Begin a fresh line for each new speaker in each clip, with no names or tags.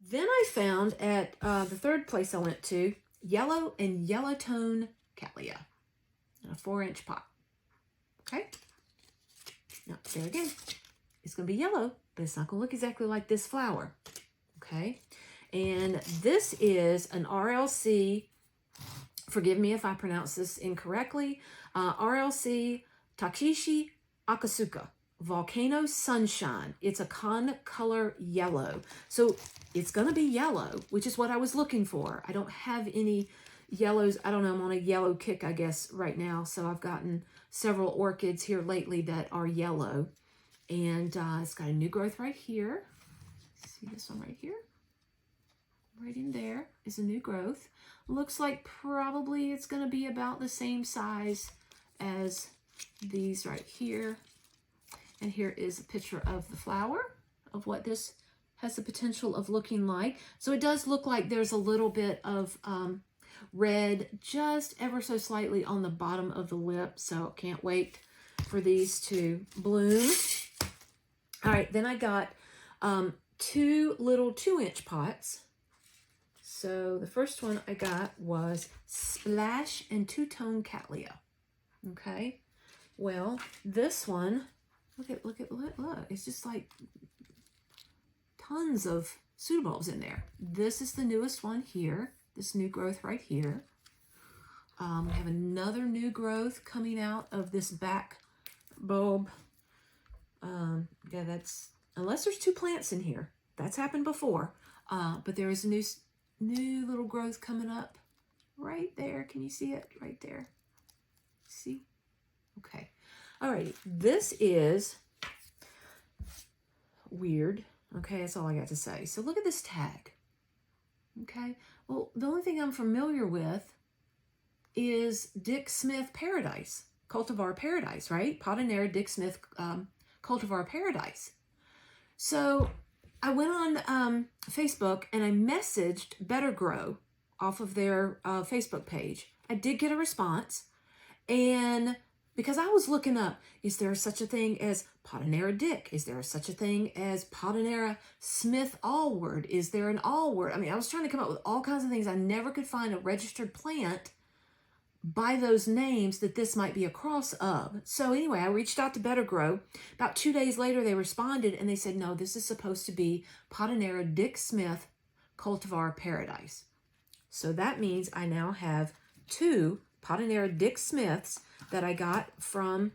Then I found at the third place I went to, yellow and yellow tone Cattleya in a 4-inch pot. Okay. Now, there again, it's going to be yellow, but it's not going to look exactly like this flower. Okay. And this is an RLC, forgive me if I pronounce this incorrectly, RLC Takishi Akasuka Volcano Sunshine. It's a color yellow. So it's going to be yellow, which is what I was looking for. I don't have any yellows. I don't know. I'm on a yellow kick, I guess, right now. So I've gotten several orchids here lately that are yellow. And it's got a new growth right here. See this one right here? Right in there is a new growth. Looks like probably it's going to be about the same size as these right here. And here is a picture of the flower, of what this has the potential of looking like. So it does look like there's a little bit of red just ever so slightly on the bottom of the lip. So can't wait for these to bloom. All right, then I got 2 little 2-inch pots. So the first one I got was Splash and Two-Tone Cattleya. Okay, well, this one, look. It's just like tons of pseudobulbs in there. This is the newest one here, this new growth right here. We have another new growth coming out of this back bulb. Yeah, that's, unless there's 2 plants in here. That's happened before. But there is a new little growth coming up right there. Can you see it? Right there. See? Okay. All right. This is weird. Okay, that's all I got to say. So look at this tag. Okay. Well, the only thing I'm familiar with is Dick Smith Paradise, Cultivar Paradise, right? Potinera Dick Smith Cultivar Paradise. So I went on Facebook and I messaged Better-Gro off of their Facebook page. I did get a response, and because I was looking up, is there such a thing as Potinera Dick? Is there such a thing as Potinera Smith Allward? Is there an Allward? I mean, I was trying to come up with all kinds of things. I never could find a registered plant by those names that this might be a cross of. So anyway, I reached out to Better-Gro. About 2 days later, they responded and they said, no, this is supposed to be Potinera Dick Smith Cultivar Paradise. So that means I now have 2 Potinera Dick Smiths that I got from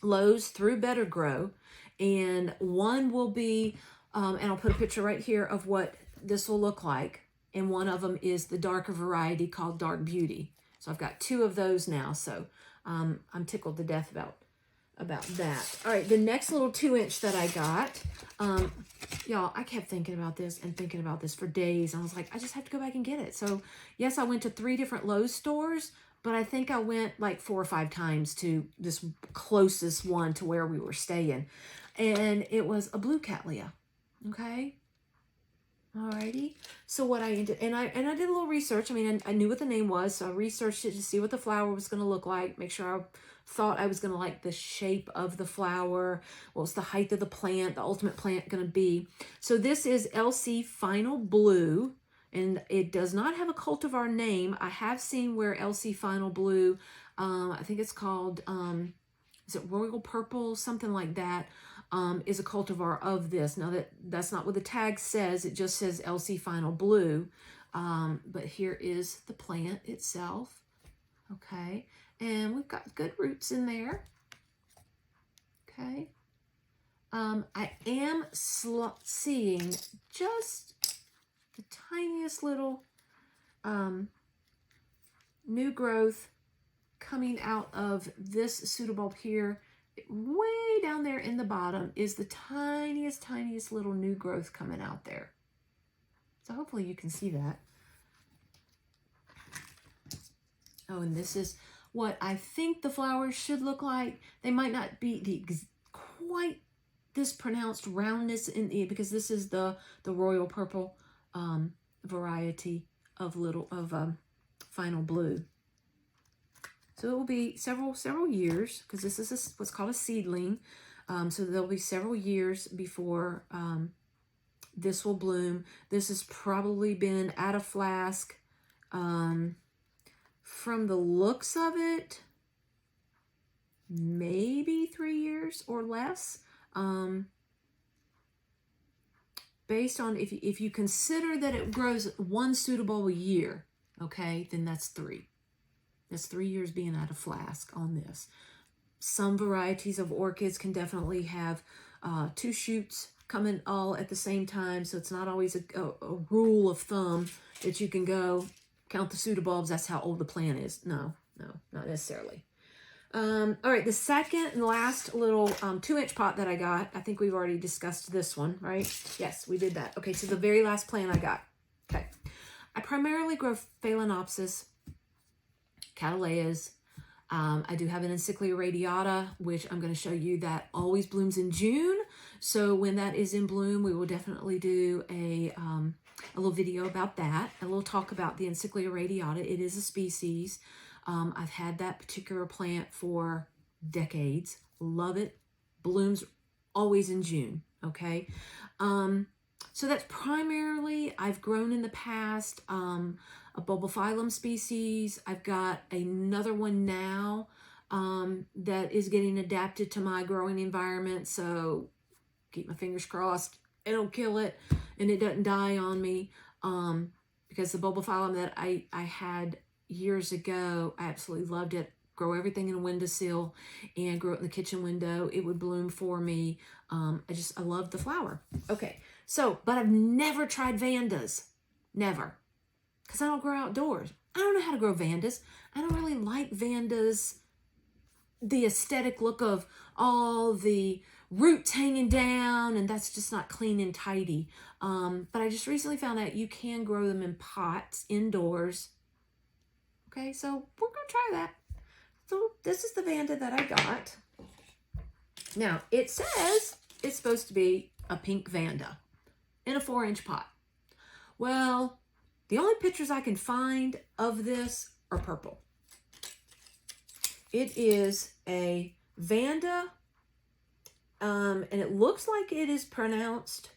Lowe's through Better-Gro. And one will be, and I'll put a picture right here of what this will look like. And one of them is the darker variety called Dark Beauty. So I've got 2 of those now. So I'm tickled to death about that. All right, the next little 2-inch that I got, y'all, I kept thinking about this and thinking about this for days. I was like, I just have to go back and get it. So yes, I went to 3 different Lowe's stores, but I think I went like 4 or 5 times to this closest one to where we were staying. And it was a blue Cattleya, okay? Alrighty. So what I did, and I did a little research. I mean, I knew what the name was, so I researched it to see what the flower was going to look like, make sure I thought I was going to like the shape of the flower, what was the height of the plant, the ultimate plant going to be. So this is LC Final Blue, and it does not have a cultivar name. I have seen where LC Final Blue, I think it's called, is it Royal Purple, something like that, is a cultivar of this. Now that's not what the tag says. It just says LC Final Blue. But here is the plant itself. Okay. And we've got good roots in there. Okay. I am seeing just the tiniest little new growth coming out of this pseudobulb here. Way down there in the bottom is the tiniest little new growth coming out there. So hopefully you can see that. Oh, and this is what I think the flowers should look like. They might not be quite this pronounced roundness because this is the Royal Purple variety of Final Blue. So it will be several years, because this is what's called a seedling. So there'll be several years before this will bloom. This has probably been at a flask. From the looks of it, maybe 3 years or less. Based on, if you consider that it grows one pseudobulb a year, okay, then that's 3. That's 3 years being out of flask on this. Some varieties of orchids can definitely have 2 shoots coming all at the same time, so it's not always a rule of thumb that you can go count the pseudobulbs, that's how old the plant is. No, not necessarily. All right, the second and last little 2-inch pot that I got, I think we've already discussed this one, right? Yes, we did that. Okay, so the very last plant I got. Okay, I primarily grow Phalaenopsis, Cattleyas. I do have an Encyclia radiata, which I'm going to show you that always blooms in June. So when that is in bloom, we will definitely do a little video about that, a little talk about the Encyclia radiata. It is a species. I've had that particular plant for decades. Love it. Blooms always in June, okay? So that's primarily, I've grown in the past, a bulbophyllum species. I've got another one now that is getting adapted to my growing environment, so keep my fingers crossed it'll kill it and it doesn't die on me, because the bulbophyllum that I had years ago, I absolutely loved it. Grow everything in a windowsill and grow it in the kitchen window. It would bloom for me. I love the flower. Okay, so, but I've never tried Vandas. Never. Because I don't grow outdoors. I don't know how to grow Vandas. I don't really like Vandas, the aesthetic look of all the roots hanging down, and that's just not clean and tidy. But I just recently found out you can grow them in pots indoors. Okay, so we're going to try that. So this is the Vanda that I got. Now, it says it's supposed to be a pink Vanda in a 4-inch pot. Well, the only pictures I can find of this are purple. It is a Vanda, and it looks like it is pronounced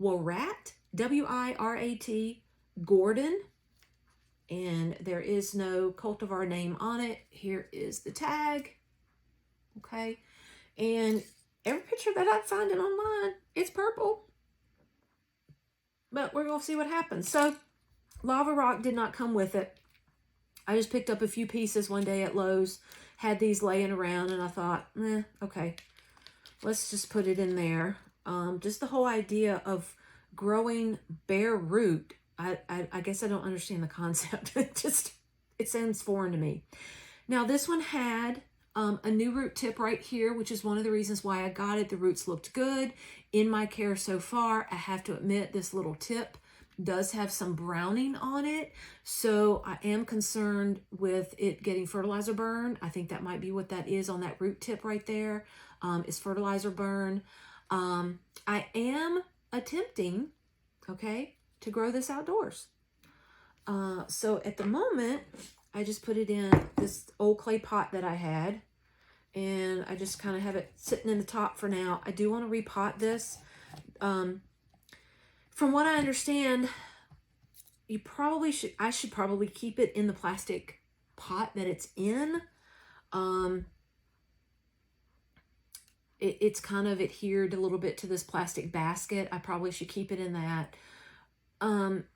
Wirat, W-I-R-A-T, Gordon. And there is no cultivar name on it. Here is the tag. Okay. And every picture that I'm finding online, it's purple. But we're going to see what happens. So, Lava Rock did not come with it. I just picked up a few pieces one day at Lowe's. Had these laying around, and I thought, okay. Let's just put it in there. Just the whole idea of growing bare root, I guess I don't understand the concept. It sounds foreign to me. Now, this one had a new root tip right here, which is one of the reasons why I got it. The roots looked good. In my care so far, I have to admit this little tip does have some browning on it. So I am concerned with it getting fertilizer burn. I think that might be what that is on that root tip right there, is fertilizer burn. I am attempting, okay, to grow this outdoors. So at the moment, I just put it in this old clay pot that I had, and I just kind of have it sitting in the top for now. I do want to repot this. From what I understand, I should probably keep it in the plastic pot that it's in. It's kind of adhered a little bit to this plastic basket. I probably should keep it in that. I'm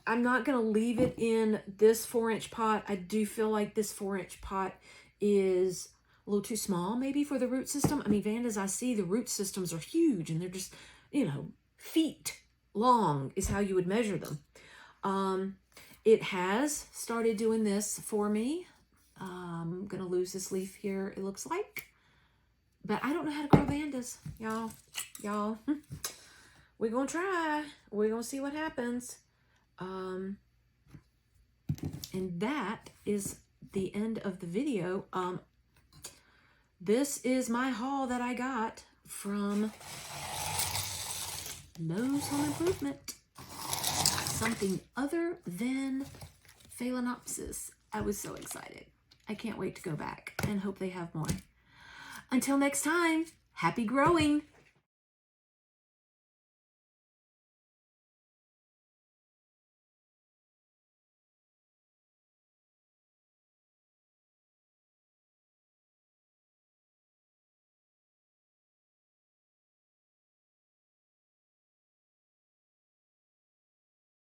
not going to leave it in this 4-inch pot. I do feel like this 4-inch pot is a little too small maybe for the root system. I mean, Vandas, I see the root systems are huge, and they're just, feet long is how you would measure them. It has started doing this for me. I'm going to lose this leaf here, it looks like. But I don't know how to grow Vandas, y'all. We're going to try. We're going to see what happens. And that is the end of the video. This is my haul that I got from Lowe's Home Improvement. Something other than Phalaenopsis. I was so excited. I can't wait to go back and hope they have more. Until next time, happy growing!